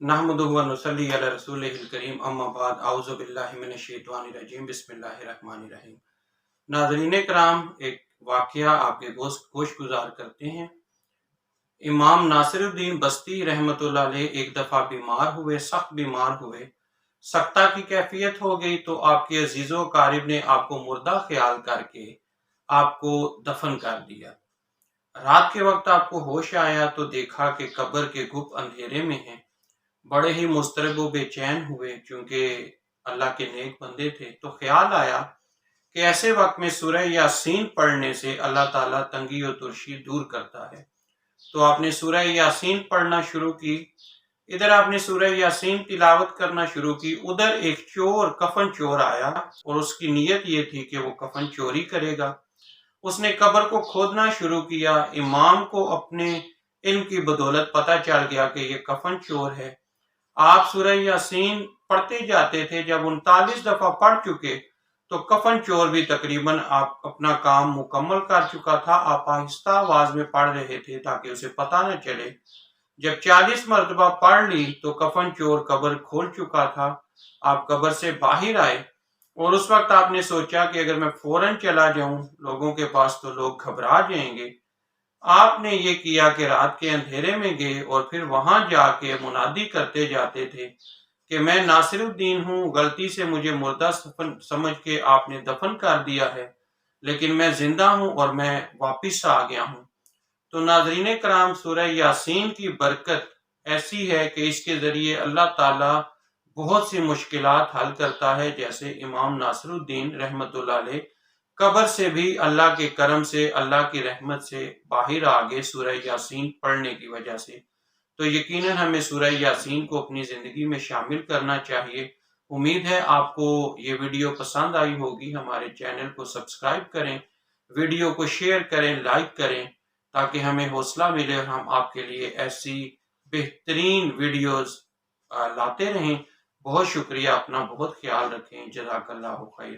नहमदुहु व नुसल्ली अला रसूलिहिल करीम अम्मा बाद औज़ु बिल्लाहि मिनश शैतानिर रजीम बिस्मिल्लाहिर रहमानिर रहीम। नाज़रीन कराम, एक वाक़या आपके गोश गुजार करते हैं। इमाम नासिरुद्दीन बस्ती रहमतुल्लाह अलैह एक दफ़ा बीमार हुए, सख्त बीमार हुए, सख्ता की कैफियत हो गई तो आपके अजीज़ो कारिब ने आपको मुर्दा ख्याल करके आपको दफन कर दिया। रात के वक्त आपको होश आया तो देखा कि कब्र के गुप्त अंधेरे में है। बड़े ही मुस्तरब व बेचैन हुए, क्योंकि अल्लाह के नेक बंदे थे। तो ख्याल आया कि ऐसे वक्त में सूरह यासीन पढ़ने से अल्लाह ताला तंगी और तुर्शी दूर करता है। तो आपने सूरह यासीन पढ़ना शुरू की। इधर आपने सूरह यासीन तिलावत करना शुरू की, उधर एक चोर, कफन चोर आया और उसकी नीयत ये थी कि वो कफन चोरी करेगा। उसने कब्र को खोदना शुरू किया। इमाम को अपने इल्म की बदौलत पता चल गया कि ये कफन चोर है। आप सूरह यासीन पढ़ते जाते थे, जब 39 दफा पढ़ चुके तो कफन चोर भी तकरीबन आप अपना काम मुकम्मल कर चुका था। आप आहिस्ता आवाज में पढ़ रहे थे ताकि उसे पता न चले। जब 40 मरतबा पढ़ ली तो कफन चोर कब्र खोल चुका था। आप कब्र से बाहर आए और उस वक्त आपने सोचा कि अगर मैं फौरन चला जाऊं लोगों के पास तो लोग घबरा जाएंगे। आपने ये किया कि रात के अंधेरे में गए और फिर वहां जाके मुनादी करते जाते थे कि मैं नासिरुद्दीन हूँ, गलती से मुझे मुर्दा समझ के आपने दफन कर दिया है, लेकिन मैं जिंदा हूँ और मैं वापिस आ गया हूँ। तो नाजरीन कराम, सूरह यासीन की बरकत ऐसी है कि इसके जरिए अल्लाह ताला बहुत सी मुश्किलात हल करता है। जैसे इमाम नासिरुद्दीन रहमतुल्लाह अलैह कब्र से भी अल्लाह के करम से, अल्लाह की रहमत से बाहर आ गए सूरह यासीन पढ़ने की वजह से। तो यकीनन हमें सूरह यासीन को अपनी ज़िंदगी में शामिल करना चाहिए। उम्मीद है आपको ये वीडियो पसंद आई होगी। हमारे चैनल को सब्सक्राइब करें, वीडियो को शेयर करें, लाइक करें, ताकि हमें हौसला मिले और हम आपके लिए ऐसी बेहतरीन वीडियोस लाते रहें। बहुत शुक्रिया, अपना बहुत ख्याल रखें। जज़ाकल्लाहु खैरन।